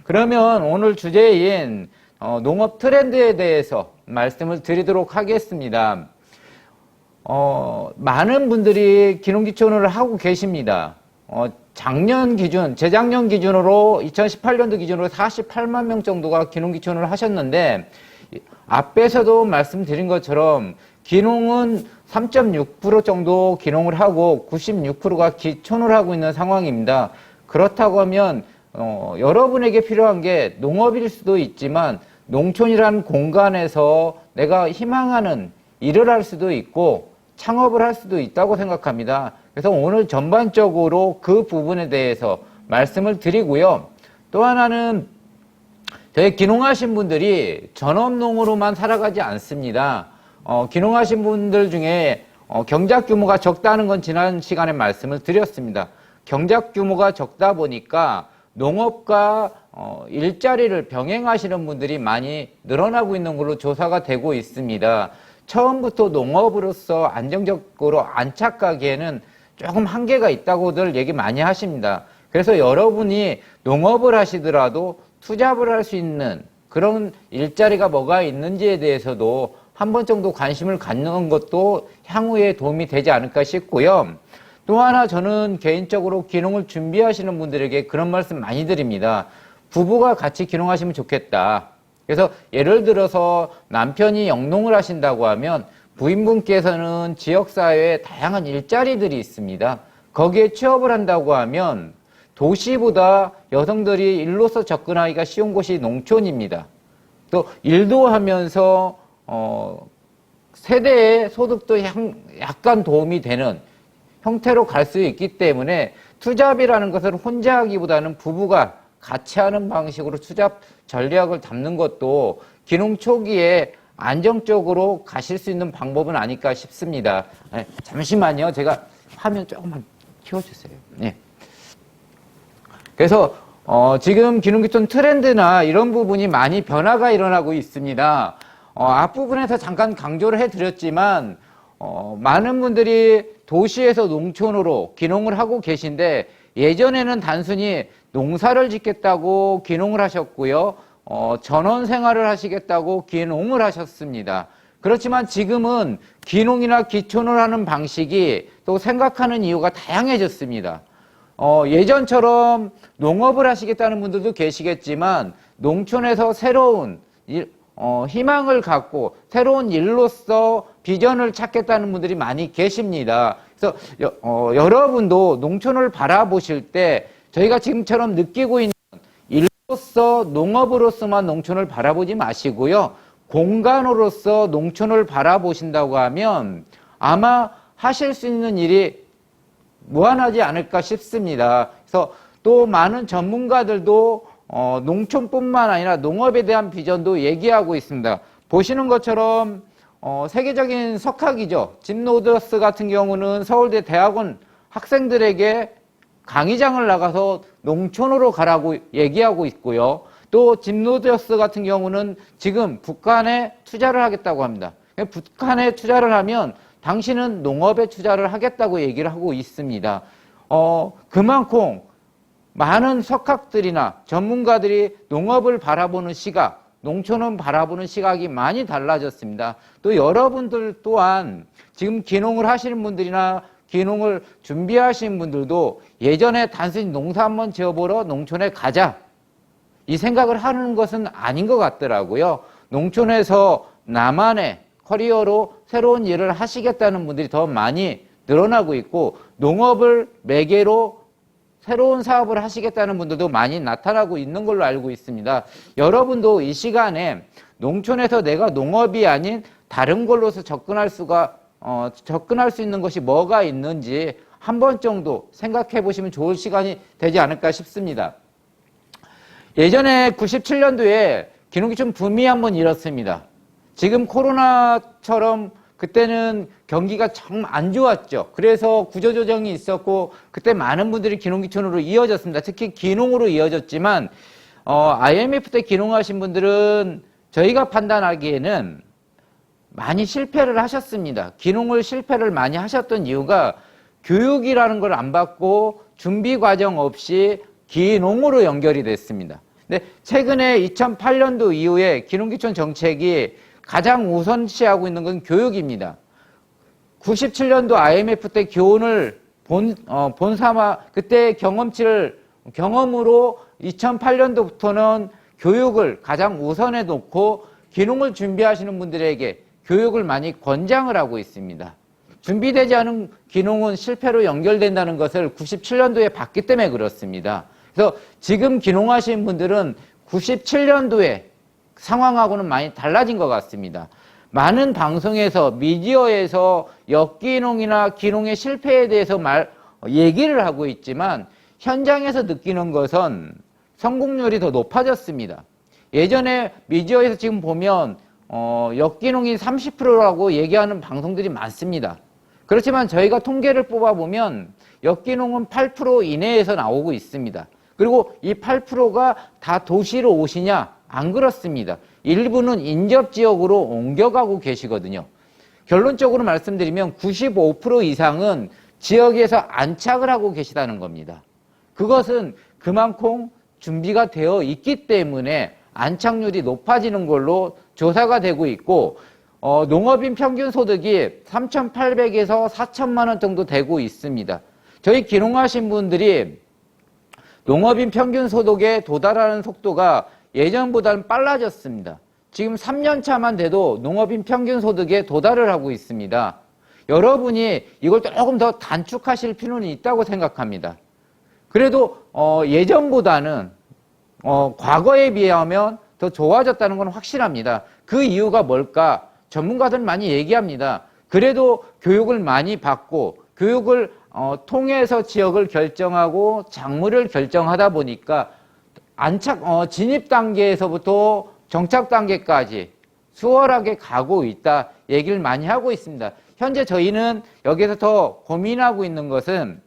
그러면 오늘 주제인 농업 트렌드에 대해서 말씀을 드리도록 하겠습니다. 많은 분들이 기농기촌을 하고 계십니다. 작년 기준, 재작년 기준으로 2018년도 기준으로 48만 명 정도가 기농기촌을 하셨는데, 앞에서도 말씀드린 것처럼 기농은 3.6% 정도 기농을 하고 96%가 기촌을 하고 있는 상황입니다. 그렇다고 하면 여러분에게 필요한 게 농업일 수도 있지만 농촌이라는 공간에서 내가 희망하는 일을 할 수도 있고 창업을 할 수도 있다고 생각합니다. 그래서 오늘 전반적으로 그 부분에 대해서 말씀을 드리고요. 또 하나는 저희 기농하신 분들이 전업농으로만 살아가지 않습니다. 기농하신 분들 중에 경작 규모가 적다는 건 지난 시간에 말씀을 드렸습니다. 경작 규모가 적다 보니까 농업과 일자리를 병행하시는 분들이 많이 늘어나고 있는 걸로 조사가 되고 있습니다. 처음부터 농업으로서 안정적으로 안착하기에는 조금 한계가 있다고들 얘기 많이 하십니다. 그래서 여러분이 농업을 하시더라도 투잡을 할 수 있는 그런 일자리가 뭐가 있는지에 대해서도 한 번 정도 관심을 갖는 것도 향후에 도움이 되지 않을까 싶고요. 또 하나 저는 개인적으로 기농을 준비하시는 분들에게 그런 말씀 많이 드립니다. 부부가 같이 기농하시면 좋겠다. 그래서 예를 들어서 남편이 영농을 하신다고 하면 부인분께서는 지역사회에 다양한 일자리들이 있습니다. 거기에 취업을 한다고 하면 도시보다 여성들이 일로서 접근하기가 쉬운 곳이 농촌입니다. 또 일도 하면서 세대의 소득도 약간 도움이 되는 형태로 갈 수 있기 때문에 투잡이라는 것을 혼자 하기보다는 부부가 같이 하는 방식으로 투잡 전략을 잡는 것도 기농 초기에 안정적으로 가실 수 있는 방법은 아닐까 싶습니다. 네, 잠시만요. 제가 화면 조금만 키워주세요. 네. 그래서 지금 기농기촌 트렌드나 이런 부분이 많이 변화가 일어나고 있습니다. 앞부분에서 잠깐 강조를 해드렸지만 많은 분들이 도시에서 농촌으로 기농을 하고 계신데 예전에는 단순히 농사를 짓겠다고 기농을 하셨고요. 전원 생활을 하시겠다고 기농을 하셨습니다. 그렇지만 지금은 기농이나 기촌을 하는 방식이 또 생각하는 이유가 다양해졌습니다. 예전처럼 농업을 하시겠다는 분들도 계시겠지만 농촌에서 새로운 희망을 갖고 새로운 일로서 비전을 찾겠다는 분들이 많이 계십니다. 그래서 여러분도 농촌을 바라보실 때 저희가 지금처럼 느끼고 있는 일로서 농업으로서만 농촌을 바라보지 마시고요. 공간으로서 농촌을 바라보신다고 하면 아마 하실 수 있는 일이 무한하지 않을까 싶습니다. 그래서 또 많은 전문가들도 농촌뿐만 아니라 농업에 대한 비전도 얘기하고 있습니다. 보시는 것처럼 세계적인 석학이죠. 짐 로저스 같은 경우는 서울대 대학원 학생들에게 강의장을 나가서 농촌으로 가라고 얘기하고 있고요. 또 짐 로저스 같은 경우는 지금 북한에 투자를 하겠다고 합니다. 북한에 투자를 하면 당신은 농업에 투자를 하겠다고 얘기를 하고 있습니다. 그만큼 많은 석학들이나 전문가들이 농업을 바라보는 시각, 농촌을 바라보는 시각이 많이 달라졌습니다. 또 여러분들 또한 지금 기농을 하시는 분들이나 기농을 준비하시는 분들도 예전에 단순히 농사 한번 지어보러 농촌에 가자 이 생각을 하는 것은 아닌 것 같더라고요. 농촌에서 나만의 커리어로 새로운 일을 하시겠다는 분들이 더 많이 늘어나고 있고 농업을 매개로 새로운 사업을 하시겠다는 분들도 많이 나타나고 있는 걸로 알고 있습니다. 여러분도 이 시간에 농촌에서 내가 농업이 아닌 다른 걸로서 접근할 수 있는 것이 뭐가 있는지 한 번 정도 생각해 보시면 좋을 시간이 되지 않을까 싶습니다. 예전에 97년도에 기농기촌 붐이 한번 일었습니다. 지금 코로나처럼 그때는 경기가 정말 안 좋았죠. 그래서 구조조정이 있었고 그때 많은 분들이 기농기촌으로 이어졌습니다. 특히 기농으로 이어졌지만 IMF 때 기농하신 분들은 저희가 판단하기에는 많이 실패를 하셨습니다. 기농을 실패를 많이 하셨던 이유가 교육이라는 걸 안 받고 준비 과정 없이 기농으로 연결이 됐습니다. 근데 최근에 2008년도 이후에 기농기촌 정책이 가장 우선시하고 있는 건 교육입니다. 97년도 IMF 때 교훈을 본삼아 그때 경험으로 2008년도부터는 교육을 가장 우선해 놓고 기농을 준비하시는 분들에게 교육을 많이 권장을 하고 있습니다. 준비되지 않은 기농은 실패로 연결된다는 것을 97년도에 봤기 때문에 그렇습니다. 그래서 지금 기농하신 분들은 97년도에 상황하고는 많이 달라진 것 같습니다. 많은 방송에서 미디어에서 역기농이나 기농의 실패에 대해서 얘기를 하고 있지만 현장에서 느끼는 것은 성공률이 더 높아졌습니다. 예전에 미디어에서 지금 보면 역기농이 30%라고 얘기하는 방송들이 많습니다. 그렇지만 저희가 통계를 뽑아보면 역기농은 8% 이내에서 나오고 있습니다. 그리고 이 8%가 다 도시로 오시냐? 안 그렇습니다. 일부는 인접지역으로 옮겨가고 계시거든요. 결론적으로 말씀드리면 95% 이상은 지역에서 안착을 하고 계시다는 겁니다. 그것은 그만큼 준비가 되어 있기 때문에 안착률이 높아지는 걸로 조사가 되고 있고 농업인 평균 소득이 3,800에서 4천만 원 정도 되고 있습니다. 저희 기농하신 분들이 농업인 평균 소득에 도달하는 속도가 예전보다는 빨라졌습니다. 지금 3년 차만 돼도 농업인 평균 소득에 도달을 하고 있습니다. 여러분이 이걸 조금 더 단축하실 필요는 있다고 생각합니다. 그래도 예전보다는 과거에 비하면 더 좋아졌다는 건 확실합니다. 그 이유가 뭘까? 전문가들은 많이 얘기합니다. 그래도 교육을 많이 받고 교육을 통해서 지역을 결정하고 작물을 결정하다 보니까 진입 단계에서부터 정착 단계까지 수월하게 가고 있다 얘기를 많이 하고 있습니다. 현재 저희는 여기서 더 고민하고 있는 것은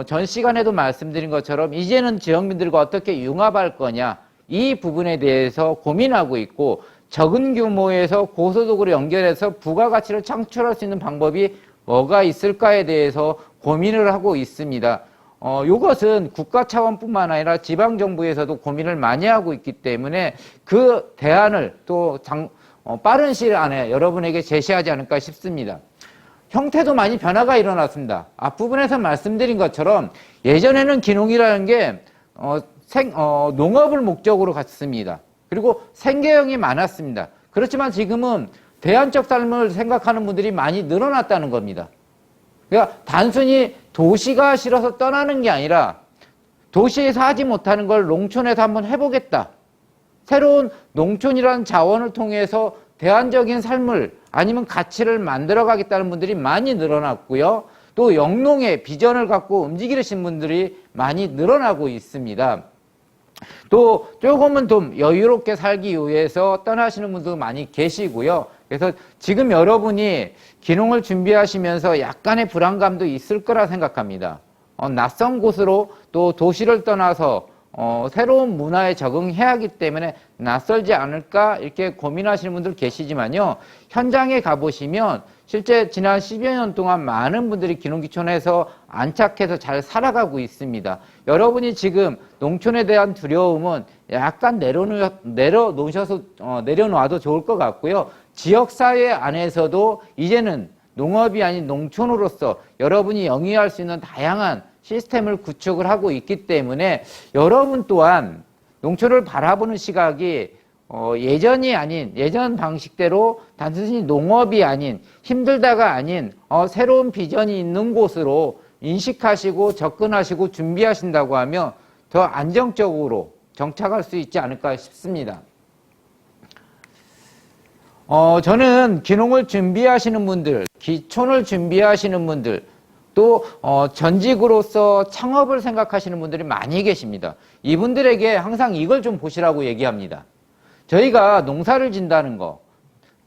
전 시간에도 말씀드린 것처럼 이제는 지역민들과 어떻게 융합할 거냐 이 부분에 대해서 고민하고 있고 적은 규모에서 고소득으로 연결해서 부가가치를 창출할 수 있는 방법이 뭐가 있을까에 대해서 고민을 하고 있습니다. 이것은 국가 차원뿐만 아니라 지방정부에서도 고민을 많이 하고 있기 때문에 그 대안을 또 빠른 시일 안에 여러분에게 제시하지 않을까 싶습니다. 형태도 많이 변화가 일어났습니다. 앞부분에서 말씀드린 것처럼 예전에는 기농이라는 게 농업을 목적으로 갔습니다. 그리고 생계형이 많았습니다. 그렇지만 지금은 대안적 삶을 생각하는 분들이 많이 늘어났다는 겁니다. 그러니까 단순히 도시가 싫어서 떠나는 게 아니라 도시에서 하지 못하는 걸 농촌에서 한번 해보겠다. 새로운 농촌이라는 자원을 통해서 대안적인 삶을 아니면 가치를 만들어가겠다는 분들이 많이 늘어났고요. 또 영농의 비전을 갖고 움직이시는 분들이 많이 늘어나고 있습니다. 또 조금은 좀 여유롭게 살기 위해서 떠나시는 분도 많이 계시고요. 그래서 지금 여러분이 기농을 준비하시면서 약간의 불안감도 있을 거라 생각합니다. 낯선 곳으로 또 도시를 떠나서 새로운 문화에 적응해야 하기 때문에 낯설지 않을까 이렇게 고민하시는 분들 계시지만요. 현장에 가보시면 실제 지난 10여 년 동안 많은 분들이 기농기촌에서 안착해서 잘 살아가고 있습니다. 여러분이 지금 농촌에 대한 두려움은 약간 내려놓아도 좋을 것 같고요. 지역사회 안에서도 이제는 농업이 아닌 농촌으로서 여러분이 영위할 수 있는 다양한 시스템을 구축을 하고 있기 때문에 여러분 또한 농촌을 바라보는 시각이 예전이 아닌 예전 방식대로 단순히 농업이 아닌 힘들다가 아닌 새로운 비전이 있는 곳으로 인식하시고 접근하시고 준비하신다고 하면 더 안정적으로 정착할 수 있지 않을까 싶습니다. 저는 기농을 준비하시는 분들, 기촌을 준비하시는 분들, 또 전직으로서 창업을 생각하시는 분들이 많이 계십니다. 이분들에게 항상 이걸 좀 보시라고 얘기합니다. 저희가 농사를 짓는다는 거,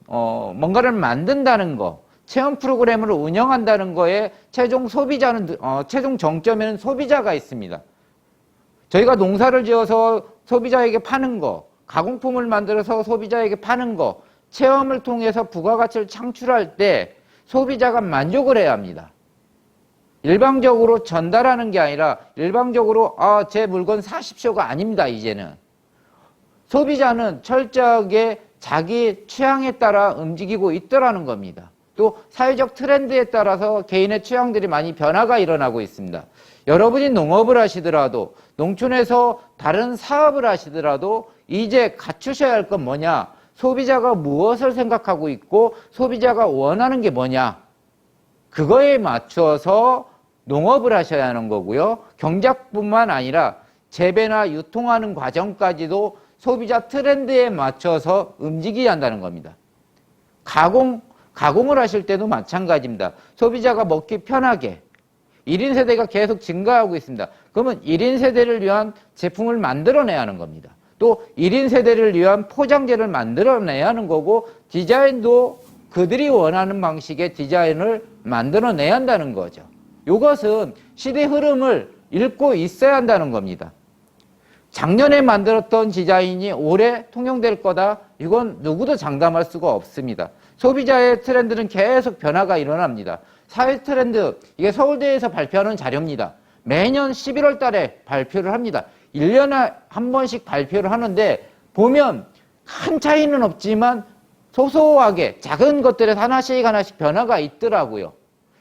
뭔가를 만든다는 거, 체험 프로그램을 운영한다는 거에 최종 정점에는 소비자가 있습니다. 저희가 농사를 지어서 소비자에게 파는 거, 가공품을 만들어서 소비자에게 파는 거, 체험을 통해서 부가가치를 창출할 때 소비자가 만족을 해야 합니다. 일방적으로 전달하는 게 아니라 일방적으로 제 물건 사십시오가 아닙니다. 이제는 소비자는 철저하게 자기 취향에 따라 움직이고 있더라는 겁니다. 또 사회적 트렌드에 따라서 개인의 취향들이 많이 변화가 일어나고 있습니다. 여러분이 농업을 하시더라도 농촌에서 다른 사업을 하시더라도 이제 갖추셔야 할 건 뭐냐? 소비자가 무엇을 생각하고 있고 소비자가 원하는 게 뭐냐? 그거에 맞춰서 농업을 하셔야 하는 거고요. 경작뿐만 아니라 재배나 유통하는 과정까지도 소비자 트렌드에 맞춰서 움직여야 한다는 겁니다. 가공을 하실 때도 마찬가지입니다. 소비자가 먹기 편하게 1인 세대가 계속 증가하고 있습니다. 그러면 1인 세대를 위한 제품을 만들어내야 하는 겁니다. 또 1인 세대를 위한 포장재를 만들어내야 하는 거고 디자인도 그들이 원하는 방식의 디자인을 만들어내야 한다는 거죠. 이것은 시대 흐름을 읽고 있어야 한다는 겁니다. 작년에 만들었던 디자인이 올해 통용될 거다? 이건 누구도 장담할 수가 없습니다. 소비자의 트렌드는 계속 변화가 일어납니다. 사회 트렌드, 이게 서울대에서 발표하는 자료입니다. 매년 11월 달에 발표를 합니다. 1년에 한 번씩 발표를 하는데 보면 큰 차이는 없지만 소소하게 작은 것들에서 하나씩 변화가 있더라고요.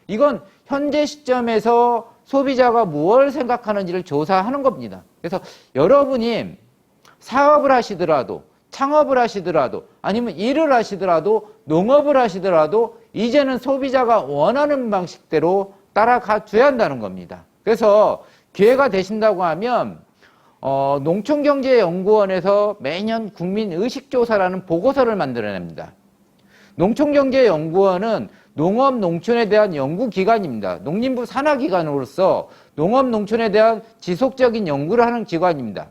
이건 현재 시점에서 소비자가 무엇을 생각하는지를 조사하는 겁니다. 그래서 여러분이 사업을 하시더라도 창업을 하시더라도 아니면 일을 하시더라도 농업을 하시더라도 이제는 소비자가 원하는 방식대로 따라가 줘야 한다는 겁니다. 그래서 기회가 되신다고 하면 농촌경제연구원에서 매년 국민의식조사라는 보고서를 만들어냅니다. 농촌경제연구원은 농업, 농촌에 대한 연구기관입니다. 농림부 산하기관으로서 농업, 농촌에 대한 지속적인 연구를 하는 기관입니다.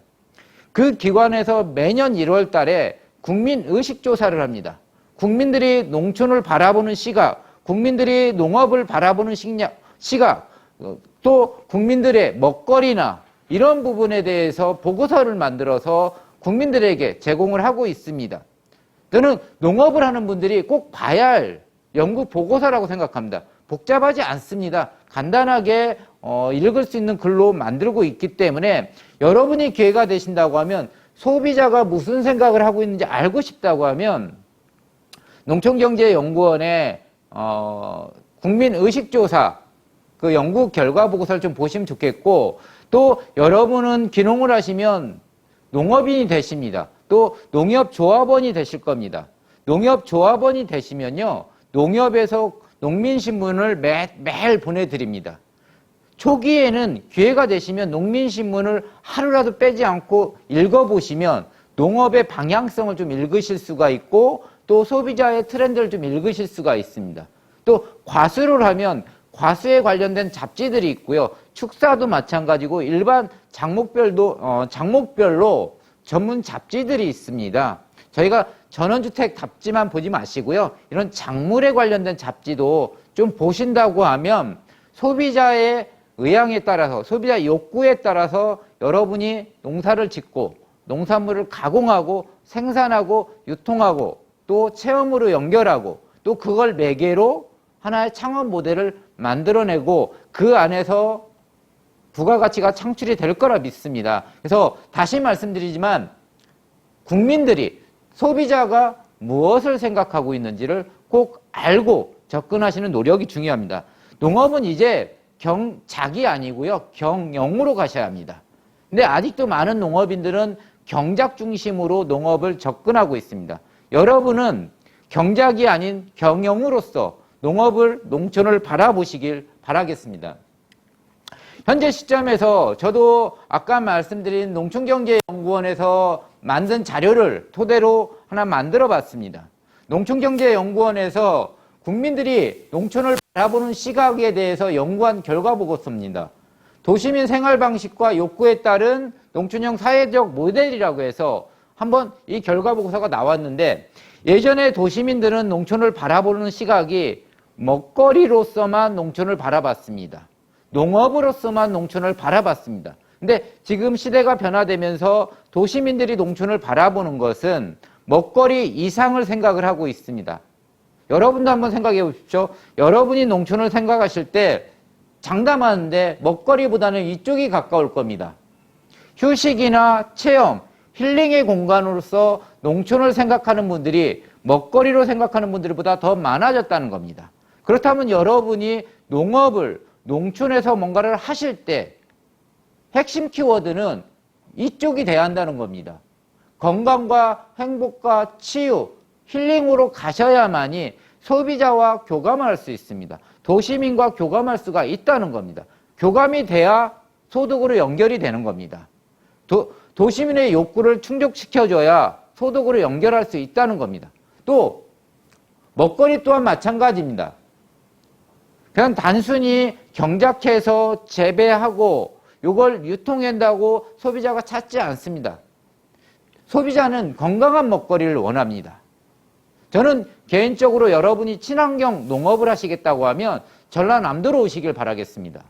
그 기관에서 매년 1월 달에 국민의식조사를 합니다. 국민들이 농촌을 바라보는 시각, 국민들이 농업을 바라보는 시각, 또 국민들의 먹거리나 이런 부분에 대해서 보고서를 만들어서 국민들에게 제공을 하고 있습니다. 저는 농업을 하는 분들이 꼭 봐야 할 연구 보고서라고 생각합니다. 복잡하지 않습니다. 간단하게 읽을 수 있는 글로 만들고 있기 때문에 여러분이 기회가 되신다고 하면 소비자가 무슨 생각을 하고 있는지 알고 싶다고 하면 농촌경제연구원의 국민의식조사 그 연구 결과 보고서를 좀 보시면 좋겠고 또 여러분은 귀농을 하시면 농업인이 되십니다. 또 농협조합원이 되실 겁니다. 농협조합원이 되시면요. 농협에서 농민신문을 매일 보내드립니다. 초기에는 기회가 되시면 농민신문을 하루라도 빼지 않고 읽어보시면 농업의 방향성을 좀 읽으실 수가 있고 또 소비자의 트렌드를 좀 읽으실 수가 있습니다. 또 과수를 하면 과수에 관련된 잡지들이 있고요. 축사도 마찬가지고 일반 장목별로 전문 잡지들이 있습니다. 저희가 전원주택 잡지만 보지 마시고요. 이런 작물에 관련된 잡지도 좀 보신다고 하면 소비자의 의향에 따라서 소비자 욕구에 따라서 여러분이 농사를 짓고 농산물을 가공하고 생산하고 유통하고 또 체험으로 연결하고 또 그걸 매개로 하나의 창업 모델을 만들어내고 그 안에서 부가가치가 창출이 될 거라 믿습니다. 그래서 다시 말씀드리지만 국민들이 소비자가 무엇을 생각하고 있는지를 꼭 알고 접근하시는 노력이 중요합니다. 농업은 이제 경작이 아니고요. 경영으로 가셔야 합니다. 근데 아직도 많은 농업인들은 경작 중심으로 농업을 접근하고 있습니다. 여러분은 경작이 아닌 경영으로서 농촌을 바라보시길 바라겠습니다. 현재 시점에서 저도 아까 말씀드린 농촌경제연구원에서 만든 자료를 토대로 하나 만들어 봤습니다. 농촌경제연구원에서 국민들이 농촌을 바라보는 시각에 대해서 연구한 결과 보고서입니다. 도시민 생활 방식과 욕구에 따른 농촌형 사회적 모델이라고 해서 한번 이 결과 보고서가 나왔는데 예전에 도시민들은 농촌을 바라보는 시각이 먹거리로서만 농촌을 바라봤습니다. 농업으로서만 농촌을 바라봤습니다. 근데 지금 시대가 변화되면서 도시민들이 농촌을 바라보는 것은 먹거리 이상을 생각을 하고 있습니다. 여러분도 한번 생각해 보십시오. 여러분이 농촌을 생각하실 때 장담하는데 먹거리보다는 이쪽이 가까울 겁니다. 휴식이나 체험, 힐링의 공간으로서 농촌을 생각하는 분들이 먹거리로 생각하는 분들보다 더 많아졌다는 겁니다. 그렇다면 여러분이 농업을 농촌에서 뭔가를 하실 때 핵심 키워드는 이쪽이 돼야 한다는 겁니다. 건강과 행복과 치유, 힐링으로 가셔야만이 소비자와 교감할 수 있습니다. 도시민과 교감할 수가 있다는 겁니다. 교감이 돼야 소득으로 연결이 되는 겁니다. 도시민의 욕구를 충족시켜줘야 소득으로 연결할 수 있다는 겁니다. 또 먹거리 또한 마찬가지입니다. 그냥 단순히 경작해서 재배하고 이걸 유통한다고 소비자가 찾지 않습니다. 소비자는 건강한 먹거리를 원합니다. 저는 개인적으로 여러분이 친환경 농업을 하시겠다고 하면 전라남도로 오시길 바라겠습니다.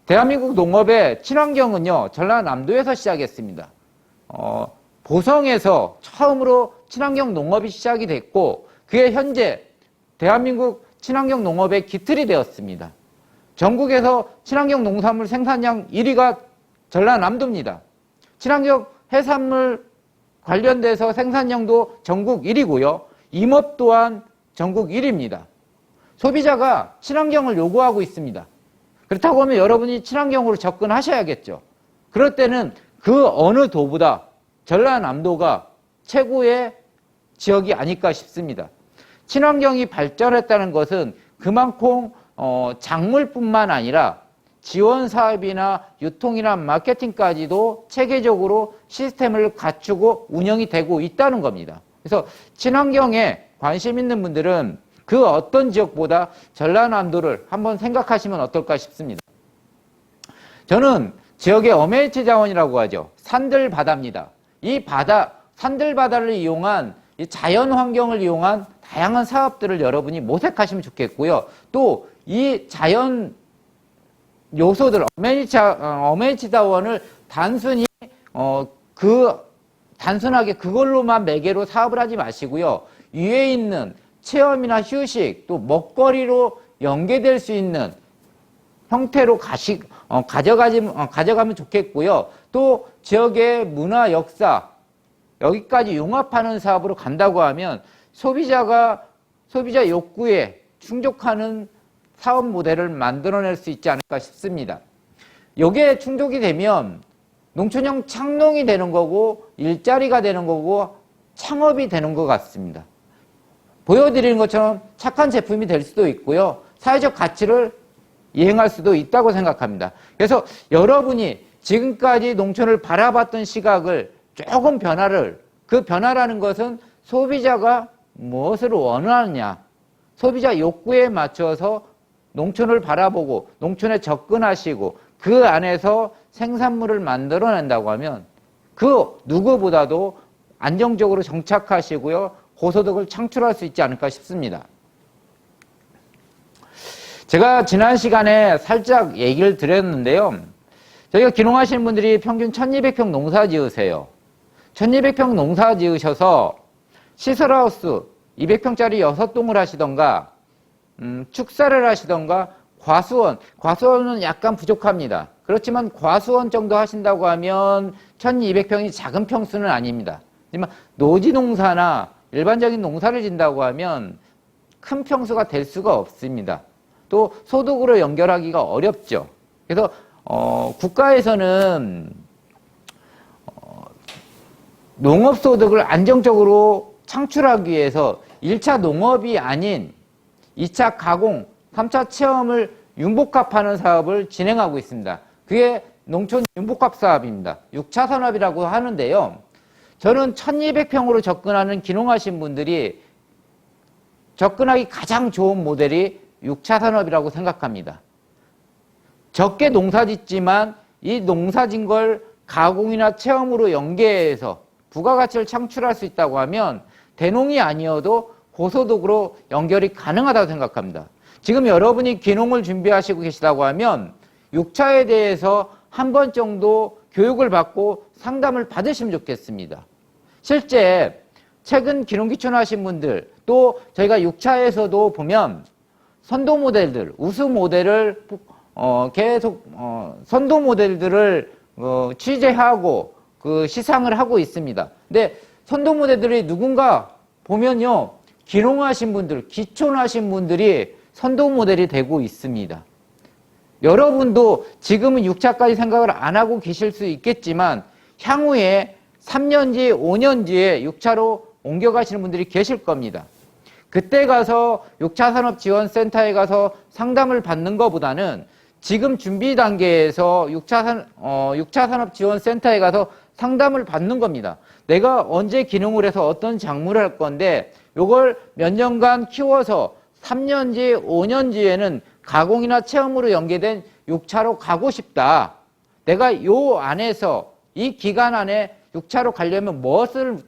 대한민국 농업의 친환경은요, 전라남도에서 시작했습니다. 보성에서 처음으로 친환경 농업이 시작이 됐고, 그게 현재 대한민국 친환경 농업의 기틀이 되었습니다. 전국에서 친환경 농산물 생산량 1위가 전라남도입니다. 친환경 해산물 관련돼서 생산량도 전국 1위고요. 임업 또한 전국 1위입니다. 소비자가 친환경을 요구하고 있습니다. 그렇다고 하면 여러분이 친환경으로 접근하셔야겠죠. 그럴 때는 그 어느 도보다 전라남도가 최고의 지역이 아닐까 싶습니다. 친환경이 발전했다는 것은 그만큼 작물뿐만 아니라 지원 사업이나 유통이나 마케팅까지도 체계적으로 시스템을 갖추고 운영이 되고 있다는 겁니다. 그래서 친환경에 관심 있는 분들은 그 어떤 지역보다 전라남도를 한번 생각하시면 어떨까 싶습니다. 저는 지역의 어메니티 자원이라고 하죠. 산들 바다입니다. 이 바다, 산들 바다를 이용한 이 자연 환경을 이용한 다양한 사업들을 여러분이 모색하시면 좋겠고요. 또 이 자연 요소들, 어메니티 자원을 단순히 단순하게 그걸로만 매개로 사업을 하지 마시고요. 위에 있는 체험이나 휴식, 또 먹거리로 연계될 수 있는 형태로 가져가면 좋겠고요. 또 지역의 문화, 역사, 여기까지 융합하는 사업으로 간다고 하면 소비자 욕구에 충족하는 사업 모델을 만들어낼 수 있지 않을까 싶습니다. 여기에 충족이 되면 농촌형 창농이 되는 거고 일자리가 되는 거고 창업이 되는 것 같습니다. 보여드리는 것처럼 착한 제품이 될 수도 있고요. 사회적 가치를 이행할 수도 있다고 생각합니다. 그래서 여러분이 지금까지 농촌을 바라봤던 시각을 조금 그 변화라는 것은 소비자가 무엇을 원하느냐, 소비자 욕구에 맞춰서 농촌을 바라보고 농촌에 접근하시고 그 안에서 생산물을 만들어낸다고 하면 그 누구보다도 안정적으로 정착하시고요. 고소득을 창출할 수 있지 않을까 싶습니다. 제가 지난 시간에 살짝 얘기를 드렸는데요. 저희가 귀농하시는 분들이 평균 1200평 농사 지으세요. 1200평 농사 지으셔서 시설하우스 200평짜리 6동을 하시던가 축사를 하시던가 과수원은 약간 부족합니다. 그렇지만 과수원 정도 하신다고 하면 1200평이 작은 평수는 아닙니다. 하지만 노지농사나 일반적인 농사를 진다고 하면 큰 평수가 될 수가 없습니다. 또 소득으로 연결하기가 어렵죠. 그래서 국가에서는 농업소득을 안정적으로 창출하기 위해서 1차 농업이 아닌 2차 가공, 3차 체험을 융복합하는 사업을 진행하고 있습니다. 그게 농촌 융복합 사업입니다. 6차 산업이라고 하는데요. 저는 1200평으로 접근하는 귀농하신 분들이 접근하기 가장 좋은 모델이 6차 산업이라고 생각합니다. 적게 농사 짓지만 이 농사 짓 걸 가공이나 체험으로 연계해서 부가가치를 창출할 수 있다고 하면 대농이 아니어도 고소득으로 연결이 가능하다고 생각합니다. 지금 여러분이 귀농을 준비하시고 계시다고 하면 6차에 대해서 한 번 정도 교육을 받고 상담을 받으시면 좋겠습니다. 실제 최근 귀농귀촌 하신 분들, 또 저희가 6차에서도 보면 선도 모델들, 우수 모델을 계속 선도 모델들을 취재하고 그 시상을 하고 있습니다. 근데 선도모델들이 누군가 보면요, 기농하신 분들, 기촌하신 분들이 선도모델이 되고 있습니다. 여러분도 지금은 6차까지 생각을 안 하고 계실 수 있겠지만 향후에 3년 뒤, 5년 뒤에 6차로 옮겨가시는 분들이 계실 겁니다. 그때 가서 6차 산업지원센터에 가서 상담을 받는 것보다는 지금 준비 단계에서 6차 산업지원센터에 가서 상담을 받는 겁니다. 내가 언제 기농을 해서 어떤 작물을 할 건데 이걸 몇 년간 키워서 3년 뒤, 5년 뒤에는 가공이나 체험으로 연계된 6차로 가고 싶다. 내가 요 안에서 이 기간 안에 6차로 가려면 무엇을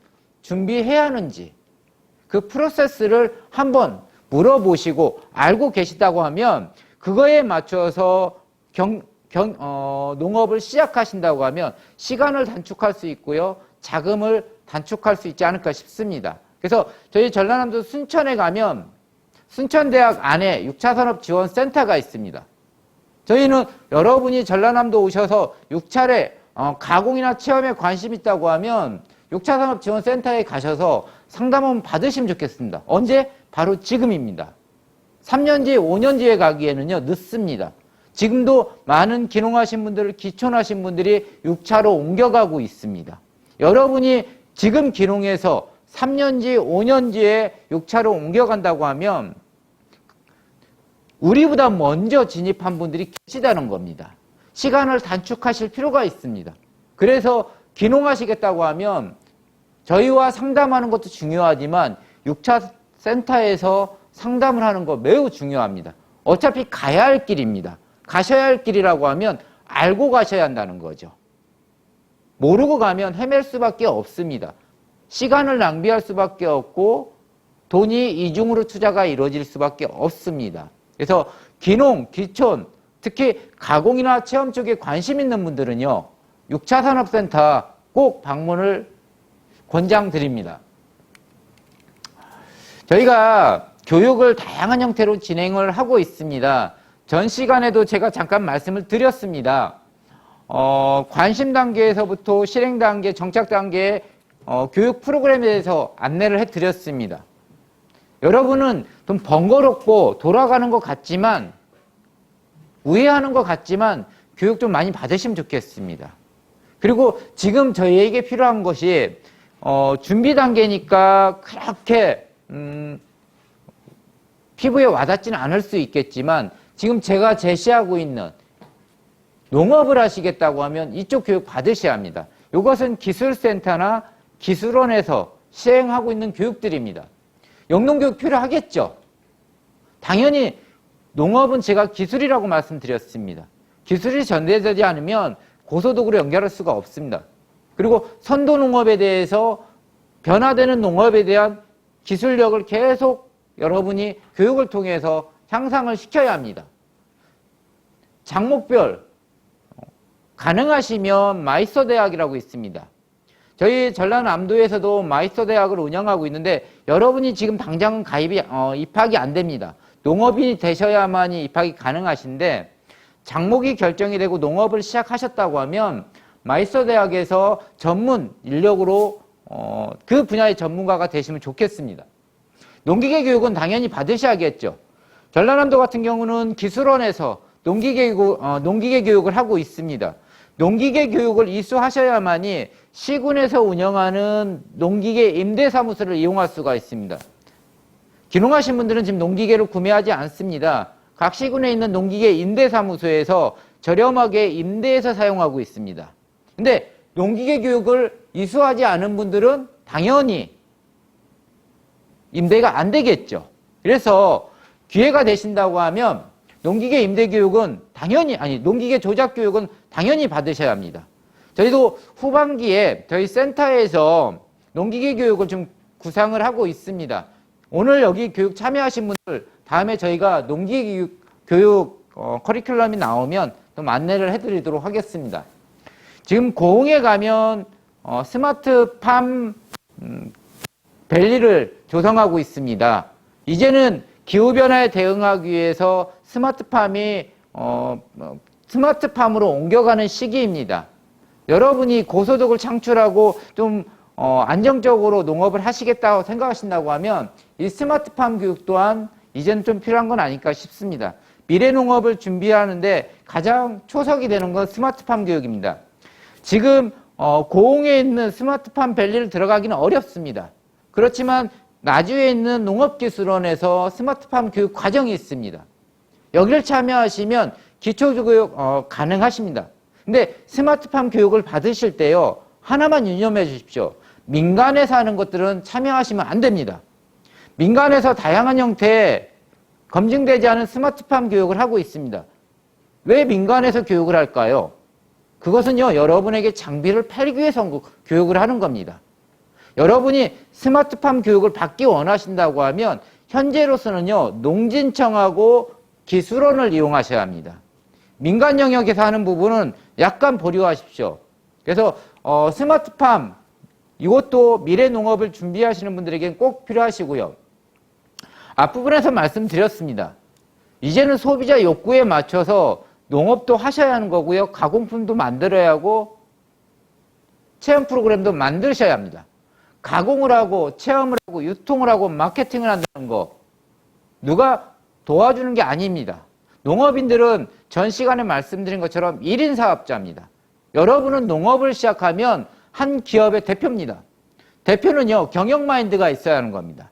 준비해야 하는지 그 프로세스를 한번 물어보시고 알고 계시다고 하면 그거에 맞춰서 농업을 시작하신다고 하면 시간을 단축할 수 있고요. 자금을 단축할 수 있지 않을까 싶습니다. 그래서 저희 전라남도 순천에 가면 순천대학 안에 6차 산업지원센터가 있습니다. 저희는 여러분이 전라남도 오셔서 6차례 가공이나 체험에 관심 있다고 하면 6차 산업지원센터에 가셔서 상담 한번 받으시면 좋겠습니다. 언제? 바로 지금입니다. 3년 뒤에 5년 뒤에 가기에는요 늦습니다. 지금도 많은 기농하신 분들, 기촌하신 분들이 6차로 옮겨가고 있습니다. 여러분이 지금 기농해서 3년 뒤, 5년 뒤에 6차로 옮겨간다고 하면 우리보다 먼저 진입한 분들이 계시다는 겁니다. 시간을 단축하실 필요가 있습니다. 그래서 기농하시겠다고 하면 저희와 상담하는 것도 중요하지만 6차 센터에서 상담을 하는 거 매우 중요합니다. 어차피 가야 할 길입니다. 가셔야 할 길이라고 하면 알고 가셔야 한다는 거죠. 모르고 가면 헤맬 수밖에 없습니다. 시간을 낭비할 수밖에 없고 돈이 이중으로 투자가 이루어질 수밖에 없습니다. 그래서 기농, 기촌, 특히 가공이나 체험 쪽에 관심 있는 분들은요 6차 산업센터 꼭 방문을 권장드립니다. 저희가 교육을 다양한 형태로 진행을 하고 있습니다. 전 시간에도 제가 잠깐 말씀을 드렸습니다. 관심 단계에서부터 실행 단계, 정착 단계의 교육 프로그램에 대해서 안내를 해드렸습니다. 여러분은 좀 번거롭고 돌아가는 것 같지만 우회하는 것 같지만 교육 좀 많이 받으시면 좋겠습니다. 그리고 지금 저희에게 필요한 것이 준비 단계니까 그렇게 피부에 와닿지는 않을 수 있겠지만 지금 제가 제시하고 있는 농업을 하시겠다고 하면 이쪽 교육 받으셔야 합니다. 이것은 기술센터나 기술원에서 시행하고 있는 교육들입니다. 영농교육 필요하겠죠? 당연히 농업은 제가 기술이라고 말씀드렸습니다. 기술이 전달되지 않으면 고소득으로 연결할 수가 없습니다. 그리고 선도농업에 대해서 변화되는 농업에 대한 기술력을 계속 여러분이 교육을 통해서 향상을 시켜야 합니다. 장목별 가능하시면 마이스터 대학이라고 있습니다. 저희 전라남도에서도 마이스터 대학을 운영하고 있는데 여러분이 지금 당장은 입학이 안 됩니다. 농업인이 되셔야만이 입학이 가능하신데 장목이 결정이 되고 농업을 시작하셨다고 하면 마이스터 대학에서 전문 인력으로 그 분야의 전문가가 되시면 좋겠습니다. 농기계 교육은 당연히 받으셔야겠죠. 전라남도 같은 경우는 기술원에서 농기계 교육을 하고 있습니다. 농기계 교육을 이수하셔야만이 시군에서 운영하는 농기계 임대사무소를 이용할 수가 있습니다. 기농하신 분들은 지금 농기계를 구매하지 않습니다. 각 시군에 있는 농기계 임대사무소에서 저렴하게 임대해서 사용하고 있습니다. 근데 농기계 교육을 이수하지 않은 분들은 당연히 임대가 안 되겠죠. 그래서 기회가 되신다고 하면 농기계 임대 교육은 농기계 조작 교육은 당연히 받으셔야 합니다. 저희도 후반기에 저희 센터에서 농기계 교육을 좀 구상을 하고 있습니다. 오늘 여기 교육 참여하신 분들 다음에 저희가 농기계 교육 커리큘럼이 나오면 좀 안내를 해드리도록 하겠습니다. 지금 고흥에 가면 스마트팜 밸리를 조성하고 있습니다. 이제는 기후변화에 대응하기 위해서 스마트팜으로 옮겨가는 시기입니다. 여러분이 고소득을 창출하고 좀 안정적으로 농업을 하시겠다고 생각하신다고 하면 이 스마트팜 교육 또한 이제는 좀 필요한 건 아닐까 싶습니다. 미래 농업을 준비하는데 가장 초석이 되는 건 스마트팜 교육입니다. 지금 고흥에 있는 스마트팜 밸리를 들어가기는 어렵습니다. 그렇지만 나주에 있는 농업기술원에서 스마트팜 교육 과정이 있습니다. 여기를 참여하시면 기초교육 가능하십니다. 근데 스마트팜 교육을 받으실 때요, 하나만 유념해 주십시오. 민간에서 하는 것들은 참여하시면 안 됩니다. 민간에서 다양한 형태의 검증되지 않은 스마트팜 교육을 하고 있습니다. 왜 민간에서 교육을 할까요? 그것은요, 여러분에게 장비를 팔기 위해서 교육을 하는 겁니다. 여러분이 스마트팜 교육을 받기 원하신다고 하면 현재로서는요, 농진청하고 기술원을 이용하셔야 합니다. 민간 영역에서 하는 부분은 약간 보류하십시오. 그래서 스마트팜, 이것도 미래 농업을 준비하시는 분들에게는 꼭 필요하시고요. 앞부분에서 말씀드렸습니다. 이제는 소비자 욕구에 맞춰서 농업도 하셔야 하는 거고요. 가공품도 만들어야 하고 체험 프로그램도 만드셔야 합니다. 가공을 하고 체험을 하고 유통을 하고 마케팅을 한다는 거 누가 도와주는 게 아닙니다. 농업인들은 전 시간에 말씀드린 것처럼 1인 사업자입니다. 여러분은 농업을 시작하면 한 기업의 대표입니다. 대표는요, 경영 마인드가 있어야 하는 겁니다.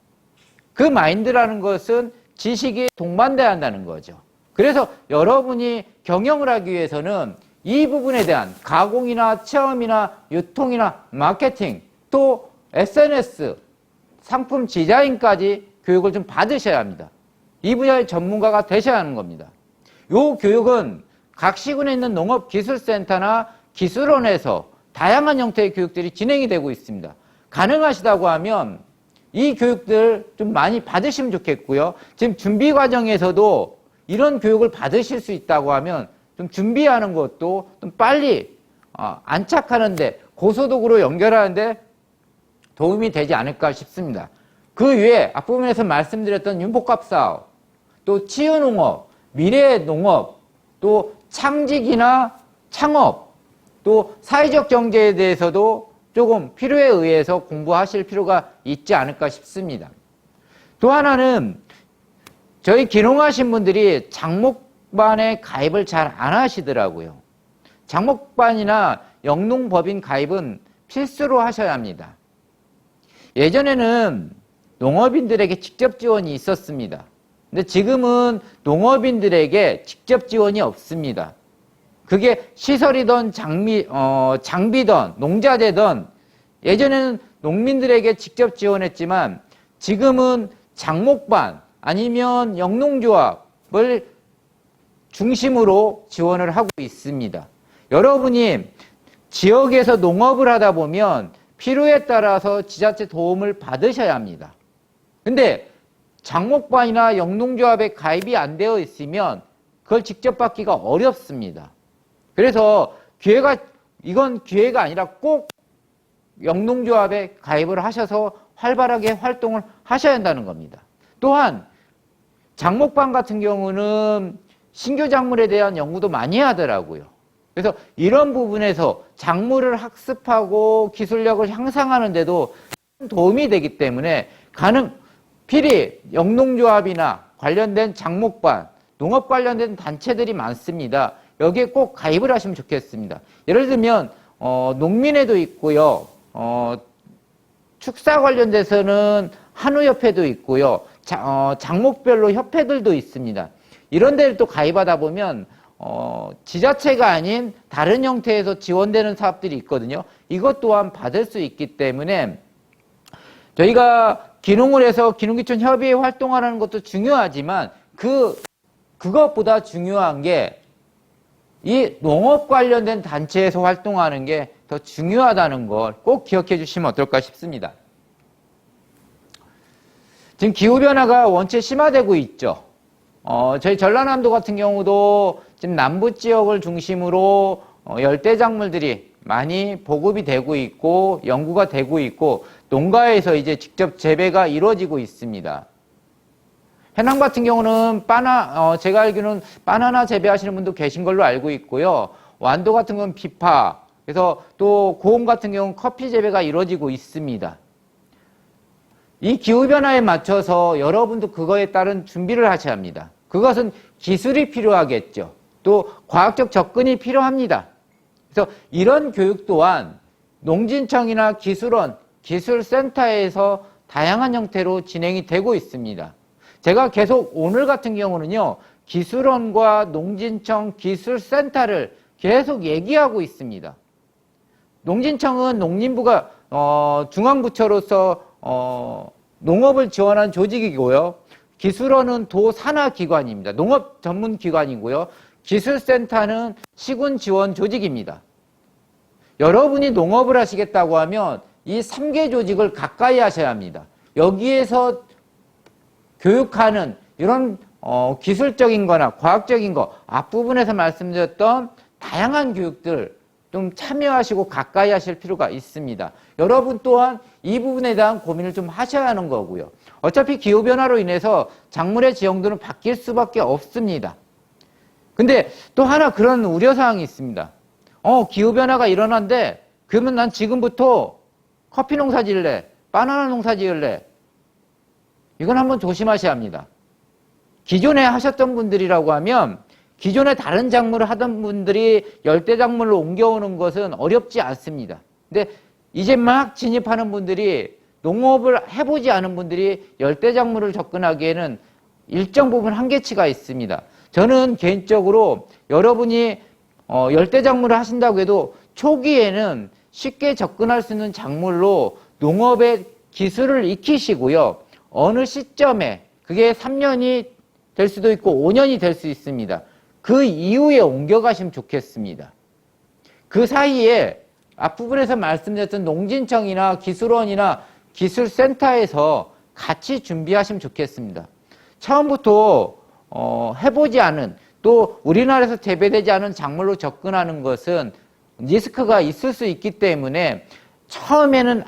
그 마인드라는 것은 지식이 동반돼야 한다는 거죠. 그래서 여러분이 경영을 하기 위해서는 이 부분에 대한 가공이나 체험이나 유통이나 마케팅 또 SNS, 상품 디자인까지 교육을 좀 받으셔야 합니다. 이 분야의 전문가가 되셔야 하는 겁니다. 이 교육은 각 시군에 있는 농업기술센터나 기술원에서 다양한 형태의 교육들이 진행이 되고 있습니다. 가능하시다고 하면 이 교육들 좀 많이 받으시면 좋겠고요. 지금 준비 과정에서도 이런 교육을 받으실 수 있다고 하면 좀 준비하는 것도 좀 빨리 안착하는데 고소득으로 연결하는데 도움이 되지 않을까 싶습니다. 그 외에 앞부분에서 말씀드렸던 윤복합 사업, 또 치유농업, 미래농업, 또 창직이나 창업, 또 사회적 경제에 대해서도 조금 필요에 의해서 공부하실 필요가 있지 않을까 싶습니다. 또 하나는 저희 기농하신 분들이 장목반에 가입을 잘 안 하시더라고요. 장목반이나 영농법인 가입은 필수로 하셔야 합니다. 예전에는 농업인들에게 직접 지원이 있었습니다. 근데 지금은 농업인들에게 직접 지원이 없습니다. 그게 시설이든 장비든 농자재든 예전에는 농민들에게 직접 지원했지만 지금은 장목반 아니면 영농조합을 중심으로 지원을 하고 있습니다. 여러분이 지역에서 농업을 하다 보면 필요에 따라서 지자체 도움을 받으셔야 합니다. 근데 장목반이나 영농조합에 가입이 안 되어 있으면 그걸 직접 받기가 어렵습니다. 그래서 이건 기회가 아니라 꼭 영농조합에 가입을 하셔서 활발하게 활동을 하셔야 한다는 겁니다. 또한 장목반 같은 경우는 신규 작물에 대한 연구도 많이 하더라고요. 그래서 이런 부분에서 작물을 학습하고 기술력을 향상하는 데도 도움이 되기 때문에 필히 영농조합이나 관련된 장목반, 농업 관련된 단체들이 많습니다. 여기에 꼭 가입을 하시면 좋겠습니다. 예를 들면 농민회도 있고요. 축사 관련돼서는 한우협회도 있고요. 장목별로 협회들도 있습니다. 이런 데를 또 가입하다 보면 지자체가 아닌 다른 형태에서 지원되는 사업들이 있거든요. 이것 또한 받을 수 있기 때문에 저희가 기농을 해서 기농기촌 협의회 활동하는 것도 중요하지만 그것보다 중요한 게 이 농업 관련된 단체에서 활동하는 게 더 중요하다는 걸 꼭 기억해 주시면 어떨까 싶습니다. 지금 기후변화가 원체 심화되고 있죠. 저희 전라남도 같은 경우도 지금 남부 지역을 중심으로 열대작물들이 많이 보급이 되고 있고 연구가 되고 있고 농가에서 이제 직접 재배가 이루어지고 있습니다. 해남 같은 경우는 제가 알기로는 바나나 재배하시는 분도 계신 걸로 알고 있고요. 완도 같은 건 비파, 그래서 또 고흥 같은 경우는 커피 재배가 이루어지고 있습니다. 이 기후변화에 맞춰서 여러분도 그거에 따른 준비를 하셔야 합니다. 그것은 기술이 필요하겠죠. 또 과학적 접근이 필요합니다. 그래서 이런 교육 또한 농진청이나 기술원, 기술센터에서 다양한 형태로 진행이 되고 있습니다. 제가 계속 오늘 같은 경우는요, 기술원과 농진청, 기술센터를 계속 얘기하고 있습니다. 농진청은 농림부가 중앙부처로서 농업을 지원하는 조직이고요. 기술원은 도산하기관입니다. 농업 전문기관이고요. 기술센터는 시군 지원 조직입니다. 여러분이 농업을 하시겠다고 하면 이 3개 조직을 가까이 하셔야 합니다. 여기에서 교육하는 이런 기술적인 거나 과학적인 거, 앞부분에서 말씀드렸던 다양한 교육들 좀 참여하시고 가까이 하실 필요가 있습니다. 여러분 또한 이 부분에 대한 고민을 좀 하셔야 하는 거고요. 어차피 기후변화로 인해서 작물의 지형들은 바뀔 수밖에 없습니다. 근데 또 하나 그런 우려사항이 있습니다. 기후변화가 일어난데 그러면 난 지금부터 커피 농사 지을래, 바나나 농사 지을래. 이건 한번 조심하셔야 합니다. 기존에 하셨던 분들이라고 하면 기존에 다른 작물을 하던 분들이 열대작물로 옮겨오는 것은 어렵지 않습니다. 근데 이제 막 진입하는 분들이 농업을 해보지 않은 분들이 열대작물을 접근하기에는 일정 부분 한계치가 있습니다. 저는 개인적으로 여러분이 열대작물을 하신다고 해도 초기에는 쉽게 접근할 수 있는 작물로 농업의 기술을 익히시고요. 어느 시점에 그게 3년이 될 수도 있고 5년이 될 수 있습니다. 그 이후에 옮겨가시면 좋겠습니다. 그 사이에 앞부분에서 말씀드렸던 농진청이나 기술원이나 기술센터에서 같이 준비하시면 좋겠습니다. 처음부터 해보지 않은 또 우리나라에서 재배되지 않은 작물로 접근하는 것은 리스크가 있을 수 있기 때문에 처음에는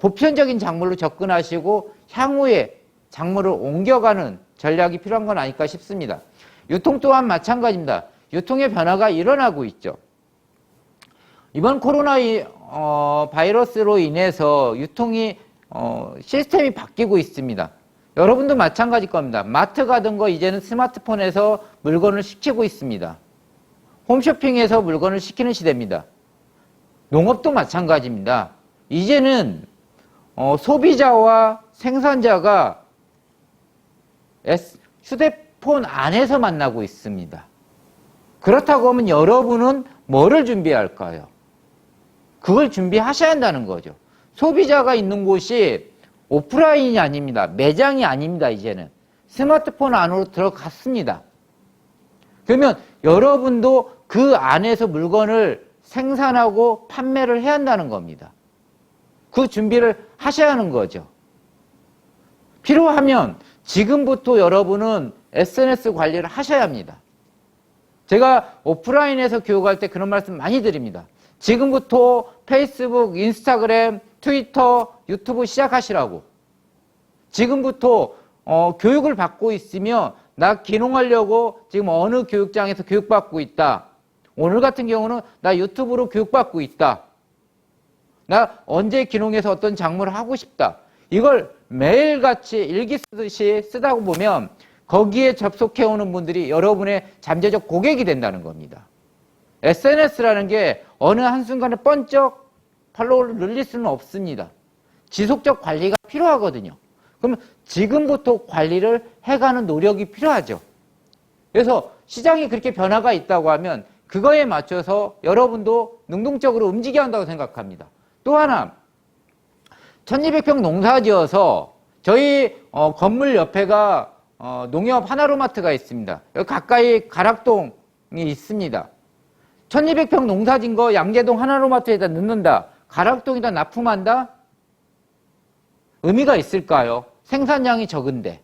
보편적인 작물로 접근하시고 향후에 작물을 옮겨가는 전략이 필요한 건 아닐까 싶습니다. 유통 또한 마찬가지입니다. 유통의 변화가 일어나고 있죠. 이번 코로나 바이러스로 인해서 유통이 시스템이 바뀌고 있습니다. 여러분도 마찬가지일 겁니다. 마트 가던 거 이제는 스마트폰에서 물건을 시키고 있습니다. 홈쇼핑에서 물건을 시키는 시대입니다. 농업도 마찬가지입니다. 이제는 소비자와 생산자가 휴대폰 안에서 만나고 있습니다. 그렇다고 하면 여러분은 뭐를 준비해야 할까요? 그걸 준비하셔야 한다는 거죠. 소비자가 있는 곳이 오프라인이 아닙니다. 매장이 아닙니다. 이제는 스마트폰 안으로 들어갔습니다. 그러면 여러분도 그 안에서 물건을 생산하고 판매를 해야 한다는 겁니다. 그 준비를 하셔야 하는 거죠. 필요하면 지금부터 여러분은 SNS 관리를 하셔야 합니다. 제가 오프라인에서 교육할 때 그런 말씀 많이 드립니다. 지금부터 페이스북, 인스타그램, 트위터, 유튜브 시작하시라고. 지금부터 교육을 받고 있으면 나 기농하려고 지금 어느 교육장에서 교육받고 있다. 오늘 같은 경우는 나 유튜브로 교육받고 있다. 나 언제 기농해서 어떤 작물을 하고 싶다. 이걸 매일같이 일기 쓰듯이 쓰다 보면 거기에 접속해오는 분들이 여러분의 잠재적 고객이 된다는 겁니다. SNS라는 게 어느 한순간에 번쩍 팔로워를 늘릴 수는 없습니다. 지속적 관리가 필요하거든요. 그러면 지금부터 관리를 해가는 노력이 필요하죠. 그래서 시장이 그렇게 변화가 있다고 하면 그거에 맞춰서 여러분도 능동적으로 움직여야 한다고 생각합니다. 또 하나, 1200평 농사 지어서 저희 건물 옆에가 농협 하나로마트가 있습니다. 여기 가까이 가락동이 있습니다. 1200평 농사 진 거 양재동 하나로마트에다 넣는다. 가락동에다 납품한다? 의미가 있을까요? 생산량이 적은데.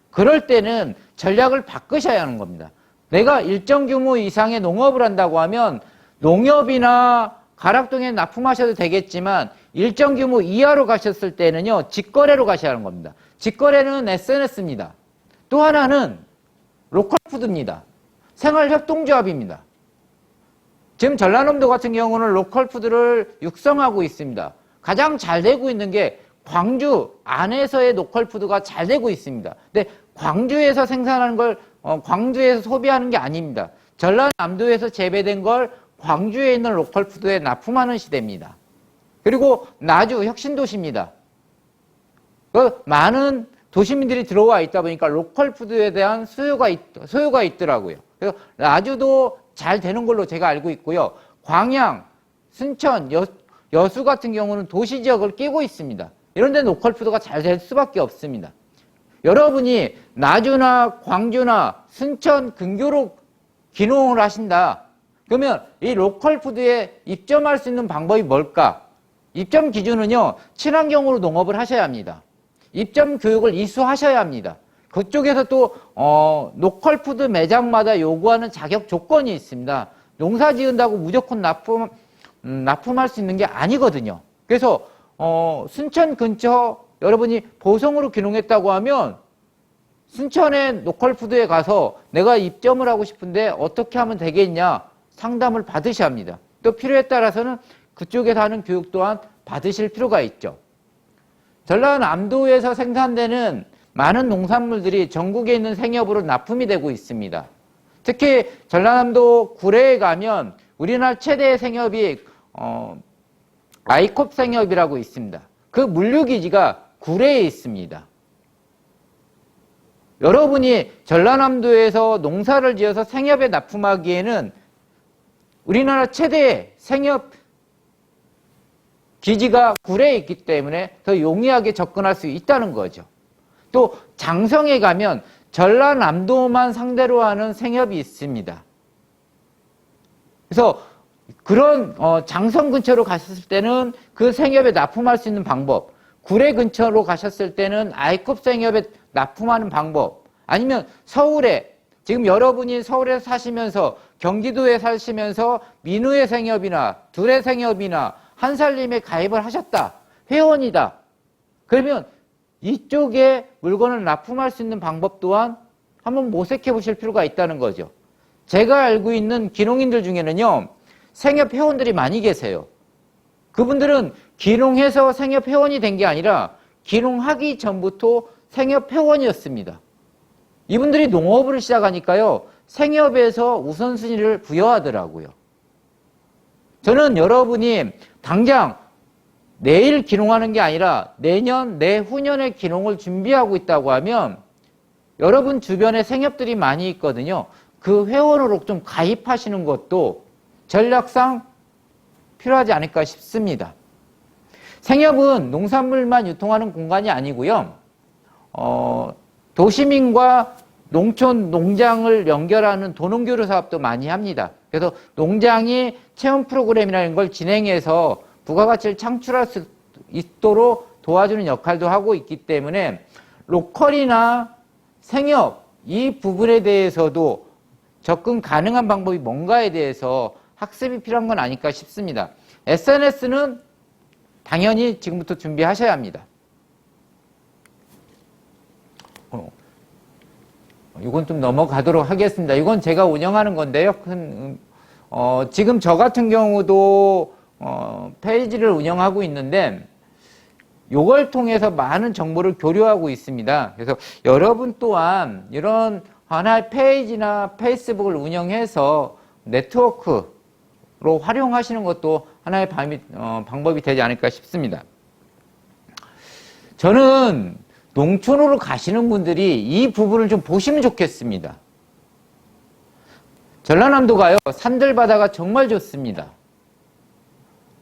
그럴 때는 전략을 바꾸셔야 하는 겁니다. 내가 일정 규모 이상의 농업을 한다고 하면 농협이나 가락동에 납품하셔도 되겠지만 일정 규모 이하로 가셨을 때는요, 직거래로 가셔야 하는 겁니다. 직거래는 SNS입니다. 또 하나는 로컬푸드입니다. 생활협동조합입니다. 지금 전라남도 같은 경우는 로컬 푸드를 육성하고 있습니다. 가장 잘 되고 있는 게 광주 안에서의 로컬 푸드가 잘 되고 있습니다. 근데 광주에서 생산하는 걸 광주에서 소비하는 게 아닙니다. 전라남도에서 재배된 걸 광주에 있는 로컬 푸드에 납품하는 시대입니다. 그리고 나주 혁신도시입니다. 많은 도시민들이 들어와 있다 보니까 로컬 푸드에 대한 소요가 있더라고요. 그래서 나주도 잘 되는 걸로 제가 알고 있고요. 광양, 순천, 여수 같은 경우는 도시 지역을 끼고 있습니다. 이런 데는 로컬 푸드가 잘 될 수밖에 없습니다. 여러분이 나주나 광주나 순천, 근교로 기농을 하신다. 그러면 이 로컬 푸드에 입점할 수 있는 방법이 뭘까? 입점 기준은요, 친환경으로 농업을 하셔야 합니다. 입점 교육을 이수하셔야 합니다. 그쪽에서 또 로컬 푸드 매장마다 요구하는 자격 조건이 있습니다. 농사 지은다고 무조건 납품할 수 있는 게 아니거든요. 그래서 순천 근처 여러분이 보성으로 귀농했다고 하면 순천의 로컬 푸드에 가서 내가 입점을 하고 싶은데 어떻게 하면 되겠냐 상담을 받으셔야 합니다. 또 필요에 따라서는 그쪽에서 하는 교육 또한 받으실 필요가 있죠. 전라남도에서 생산되는 많은 농산물들이 전국에 있는 생협으로 납품이 되고 있습니다. 특히 전라남도 구례에 가면 우리나라 최대의 생협이 아이콥 생협이라고 있습니다. 그 물류기지가 구례에 있습니다. 여러분이 전라남도에서 농사를 지어서 생협에 납품하기에는 우리나라 최대의 생협 기지가 구례에 있기 때문에 더 용이하게 접근할 수 있다는 거죠. 또 장성에 가면 전라남도만 상대로 하는 생협이 있습니다. 그래서 그런 장성 근처로 가셨을 때는 그 생협에 납품할 수 있는 방법, 구례 근처로 가셨을 때는 아이콥 생협에 납품하는 방법, 아니면 서울에 지금 여러분이 서울에 사시면서 경기도에 사시면서 민우의 생협이나 둘의 생협이나 한살림에 가입을 하셨다. 회원이다. 그러면 이쪽에 물건을 납품할 수 있는 방법 또한 한번 모색해 보실 필요가 있다는 거죠. 제가 알고 있는 기농인들 중에는요, 생협 회원들이 많이 계세요. 그분들은 기농해서 생협 회원이 된 게 아니라 기농하기 전부터 생협 회원이었습니다. 이분들이 농업을 시작하니까요, 생협에서 우선순위를 부여하더라고요. 저는 여러분이 당장 내일 기농하는 게 아니라 내년, 내후년에 기농을 준비하고 있다고 하면 여러분 주변에 생협들이 많이 있거든요. 그 회원으로 좀 가입하시는 것도 전략상 필요하지 않을까 싶습니다. 생협은 농산물만 유통하는 공간이 아니고요. 도시민과 농촌, 농장을 연결하는 도농교류 사업도 많이 합니다. 그래서 농장이 체험 프로그램이라는 걸 진행해서 부가가치를 창출할 수 있도록 도와주는 역할도 하고 있기 때문에 로컬이나 생협 이 부분에 대해서도 접근 가능한 방법이 뭔가에 대해서 학습이 필요한 건 아닐까 싶습니다. SNS는 당연히 지금부터 준비하셔야 합니다. 이건 좀 넘어가도록 하겠습니다. 이건 제가 운영하는 건데요. 지금 저 같은 경우도 페이지를 운영하고 있는데 이걸 통해서 많은 정보를 교류하고 있습니다. 그래서 여러분 또한 이런 하나의 페이지나 페이스북을 운영해서 네트워크로 활용하시는 것도 하나의 방법이 되지 않을까 싶습니다. 저는 농촌으로 가시는 분들이 이 부분을 좀 보시면 좋겠습니다. 전라남도가요, 산들바다가 정말 좋습니다.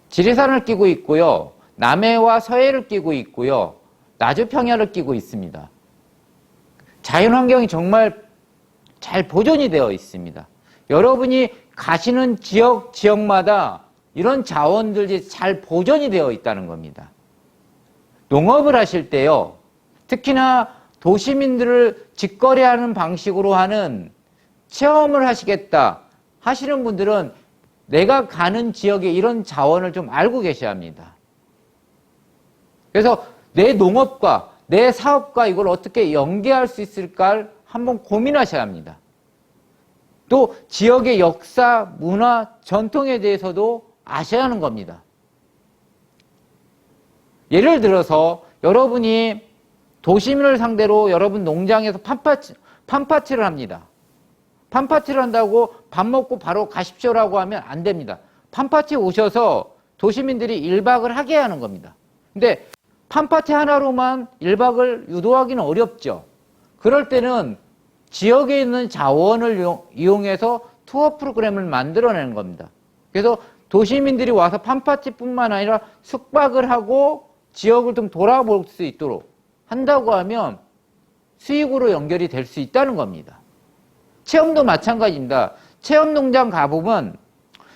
지리산을 끼고 있고요, 남해와 서해를 끼고 있고요, 나주평야를 끼고 있습니다. 자연환경이 정말 잘 보존이 되어 있습니다. 여러분이 가시는 지역마다 이런 자원들이 잘 보존이 되어 있다는 겁니다. 농업을 하실 때요, 특히나 도시민들을 직거래하는 방식으로 하는 체험을 하시겠다 하시는 분들은 내가 가는 지역에 이런 자원을 좀 알고 계셔야 합니다. 그래서 내 농업과 내 사업과 이걸 어떻게 연계할 수 있을까를 한번 고민하셔야 합니다. 또 지역의 역사, 문화, 전통에 대해서도 아셔야 하는 겁니다. 예를 들어서 여러분이 도시민을 상대로 여러분 농장에서 판파티를 합니다. 판파티를 한다고 밥 먹고 바로 가십시오라고 하면 안 됩니다. 판파티 오셔서 도시민들이 1박을 하게 하는 겁니다. 근데 판파티 하나로만 1박을 유도하기는 어렵죠. 그럴 때는 지역에 있는 자원을 이용해서 투어 프로그램을 만들어내는 겁니다. 그래서 도시민들이 와서 판파티뿐만 아니라 숙박을 하고 지역을 좀 돌아볼 수 있도록 한다고 하면 수익으로 연결이 될 수 있다는 겁니다. 체험도 마찬가지입니다. 체험농장 가보면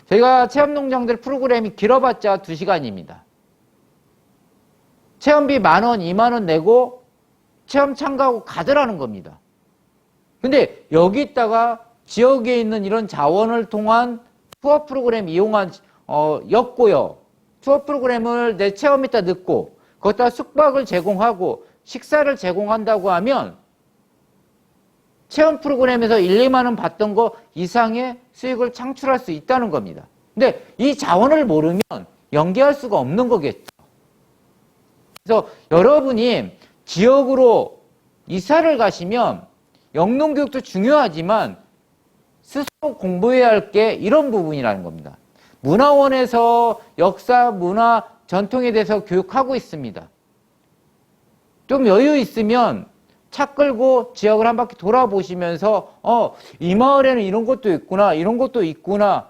저희가 체험농장들 프로그램이 길어봤자 2시간입니다. 체험비 10,000원, 20,000원 내고 체험 참가하고 가더라는 겁니다. 근데 여기 있다가 지역에 있는 이런 자원을 통한 투어 프로그램 이용한 였고요. 투어 프로그램을 내 체험에다 넣고 거기다 숙박을 제공하고 식사를 제공한다고 하면 체험 프로그램에서 1, 2만 원 받던 거 이상의 수익을 창출할 수 있다는 겁니다. 근데 이 자원을 모르면 연계할 수가 없는 거겠죠. 그래서 여러분이 지역으로 이사를 가시면 영농교육도 중요하지만 스스로 공부해야 할 게 이런 부분이라는 겁니다. 문화원에서 역사, 문화, 전통에 대해서 교육하고 있습니다. 좀 여유 있으면 차 끌고 지역을 한 바퀴 돌아보시면서 이 마을에는 이런 것도 있구나, 이런 것도 있구나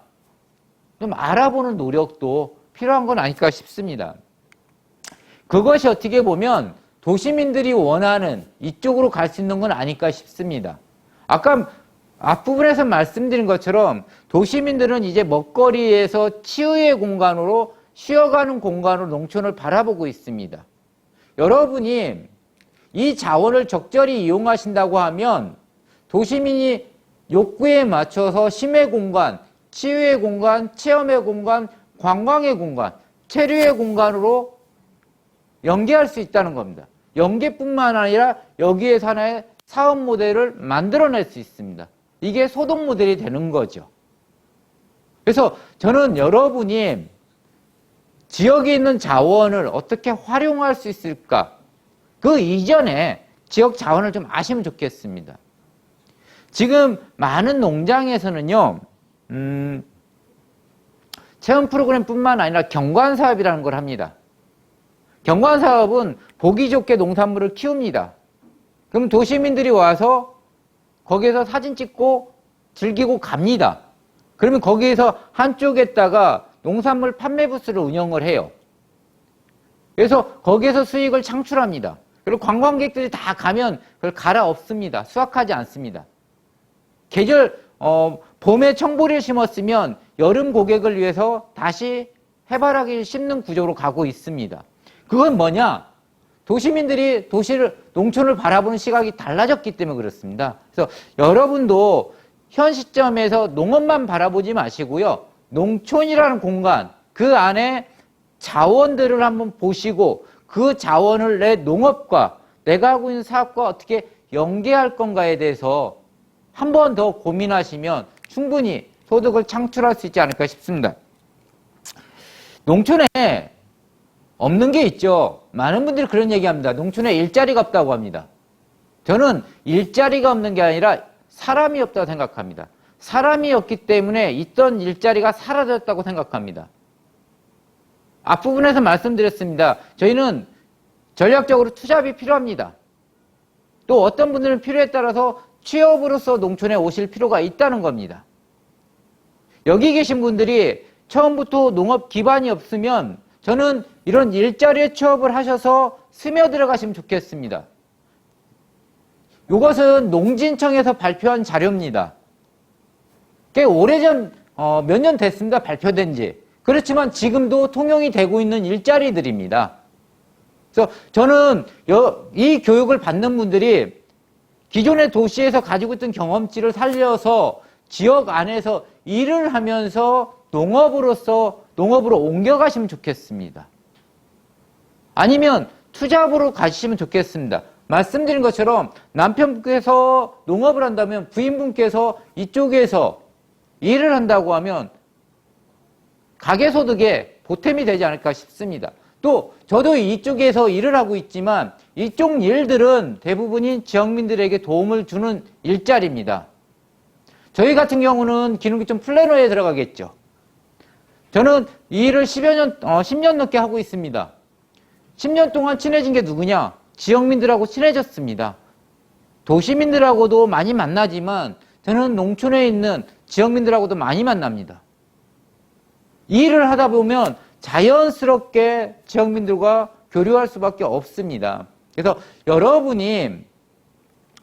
좀 알아보는 노력도 필요한 건 아닐까 싶습니다. 그것이 어떻게 보면 도시민들이 원하는 이쪽으로 갈 수 있는 건 아닐까 싶습니다. 아까 앞부분에서 말씀드린 것처럼 도시민들은 이제 먹거리에서 치유의 공간으로 쉬어가는 공간으로 농촌을 바라보고 있습니다. 여러분이 이 자원을 적절히 이용하신다고 하면 도시민이 욕구에 맞춰서 쉼의 공간, 치유의 공간, 체험의 공간, 관광의 공간, 체류의 공간으로 연계할 수 있다는 겁니다. 연계뿐만 아니라 여기에서 하나의 사업 모델을 만들어낼 수 있습니다. 이게 소독 모델이 되는 거죠. 그래서 저는 여러분이 지역에 있는 자원을 어떻게 활용할 수 있을까? 그 이전에 지역 자원을 좀 아시면 좋겠습니다. 지금 많은 농장에서는요, 체험 프로그램뿐만 아니라 경관사업이라는 걸 합니다. 경관사업은 보기 좋게 농산물을 키웁니다. 그럼 도시민들이 와서 거기에서 사진 찍고 즐기고 갑니다. 그러면 거기에서 한쪽에다가 농산물 판매 부스를 운영을 해요. 그래서 거기에서 수익을 창출합니다. 그리고 관광객들이 다 가면 그걸 갈아엎습니다. 수확하지 않습니다. 봄에 청보리를 심었으면 여름 고객을 위해서 다시 해바라기를 심는 구조로 가고 있습니다. 그건 뭐냐? 도시민들이 농촌을 바라보는 시각이 달라졌기 때문에 그렇습니다. 그래서 여러분도 현 시점에서 농업만 바라보지 마시고요. 농촌이라는 공간, 그 안에 자원들을 한번 보시고 그 자원을 내 농업과 내가 하고 있는 사업과 어떻게 연계할 건가에 대해서 한 번 더 고민하시면 충분히 소득을 창출할 수 있지 않을까 싶습니다. 농촌에 없는 게 있죠. 많은 분들이 그런 얘기합니다. 농촌에 일자리가 없다고 합니다. 저는 일자리가 없는 게 아니라 사람이 없다고 생각합니다. 사람이 없기 때문에 있던 일자리가 사라졌다고 생각합니다. 앞부분에서 말씀드렸습니다. 저희는 전략적으로 투잡이 필요합니다. 또 어떤 분들은 필요에 따라서 취업으로서 농촌에 오실 필요가 있다는 겁니다. 여기 계신 분들이 처음부터 농업 기반이 없으면 저는 이런 일자리에 취업을 하셔서 스며들어 가시면 좋겠습니다. 이것은 농진청에서 발표한 자료입니다. 꽤 오래전, 몇 년 됐습니다. 발표된 지. 그렇지만 지금도 통용이 되고 있는 일자리들입니다. 그래서 저는 이 교육을 받는 분들이 기존의 도시에서 가지고 있던 경험치를 살려서 지역 안에서 일을 하면서 농업으로 옮겨가시면 좋겠습니다. 아니면 투잡으로 가시면 좋겠습니다. 말씀드린 것처럼 남편분께서 농업을 한다면 부인분께서 이쪽에서 일을 한다고 하면 가계소득에 보탬이 되지 않을까 싶습니다. 또 저도 이쪽에서 일을 하고 있지만 이쪽 일들은 대부분이 지역민들에게 도움을 주는 일자리입니다. 저희 같은 경우는 기농기촌 플래너에 들어가겠죠. 저는 이 일을 10년 넘게 하고 있습니다. 10년 동안 친해진 게 누구냐? 지역민들하고 친해졌습니다. 도시민들하고도 많이 만나지만 저는 농촌에 있는 지역민들하고도 많이 만납니다. 이 일을 하다 보면 자연스럽게 지역민들과 교류할 수밖에 없습니다. 그래서 여러분이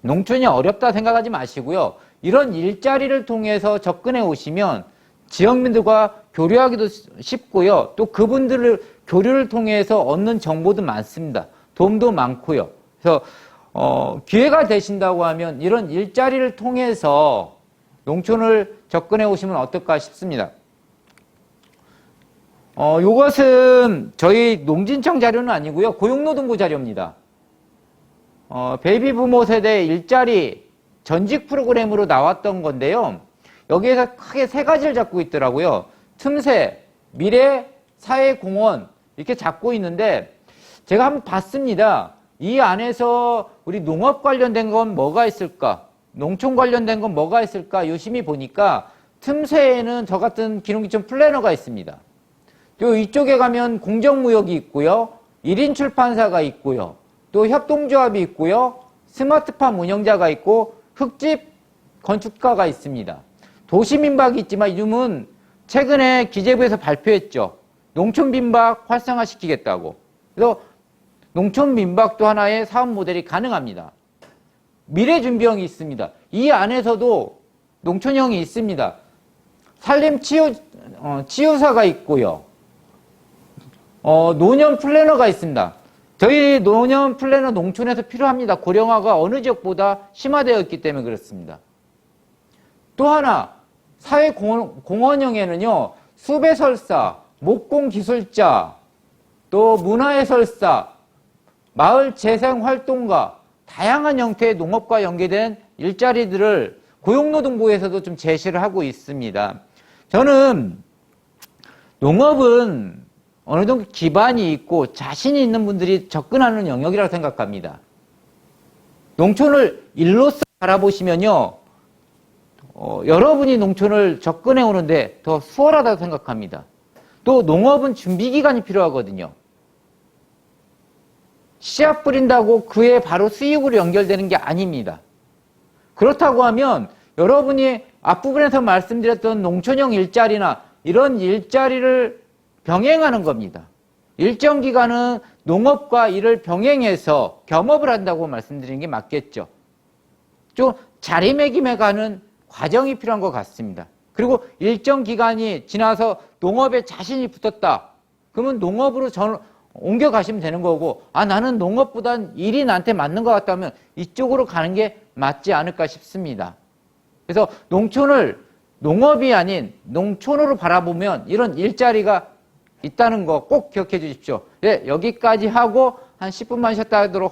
농촌이 어렵다 생각하지 마시고요. 이런 일자리를 통해서 접근해 오시면 지역민들과 교류하기도 쉽고요. 또 그분들을 교류를 통해서 얻는 정보도 많습니다. 도움도 많고요. 그래서 기회가 되신다고 하면 이런 일자리를 통해서 농촌을 접근해 오시면 어떨까 싶습니다. 이것은 저희 농진청 자료는 아니고요. 고용노동부 자료입니다. 베이비 부모 세대 일자리 전직 프로그램으로 나왔던 건데요. 여기에서 크게 세 가지를 잡고 있더라고요. 틈새, 미래, 사회공헌 이렇게 잡고 있는데 제가 한번 봤습니다. 이 안에서 우리 농업 관련된 건 뭐가 있을까? 농촌 관련된 건 뭐가 있을까? 유심히 보니까 틈새에는 저 같은 기농기촌 플래너가 있습니다. 또 이쪽에 가면 공정무역이 있고요. 1인 출판사가 있고요. 또 협동조합이 있고요. 스마트팜 운영자가 있고 흙집 건축가가 있습니다. 도시민박이 있지만 요즘은 최근에 기재부에서 발표했죠. 농촌민박 활성화시키겠다고. 그래서 농촌민박도 하나의 사업 모델이 가능합니다. 미래준비형이 있습니다. 이 안에서도 농촌형이 있습니다. 산림치유사가 있고요. 노년 플래너가 있습니다. 저희 노년 플래너 농촌에서 필요합니다. 고령화가 어느 지역보다 심화되어 있기 때문에 그렇습니다. 또 하나 사회공헌형에는요. 숲해설사, 목공기술자, 또 문화해설사, 마을재생활동가 다양한 형태의 농업과 연계된 일자리들을 고용노동부에서도 좀 제시를 하고 있습니다. 저는 농업은 어느 정도 기반이 있고 자신이 있는 분들이 접근하는 영역이라고 생각합니다. 농촌을 일로서 바라보시면요. 여러분이 농촌을 접근해 오는데 더 수월하다고 생각합니다. 또 농업은 준비기간이 필요하거든요. 씨앗 뿌린다고 그에 바로 수익으로 연결되는 게 아닙니다. 그렇다고 하면 여러분이 앞부분에서 말씀드렸던 농촌형 일자리나 이런 일자리를 병행하는 겁니다. 일정 기간은 농업과 이를 병행해서 겸업을 한다고 말씀드리는 게 맞겠죠. 좀 자리매김해 가는 과정이 필요한 것 같습니다. 그리고 일정 기간이 지나서 농업에 자신이 붙었다. 그러면 농업으로 옮겨가시면 되는 거고, 나는 농업보단 일이 나한테 맞는 것 같다면 이쪽으로 가는 게 맞지 않을까 싶습니다. 그래서 농촌을 농업이 아닌 농촌으로 바라보면 이런 일자리가 있다는 거 꼭 기억해 주십시오. 네, 여기까지 하고 한 10분만 쉬었다 하도록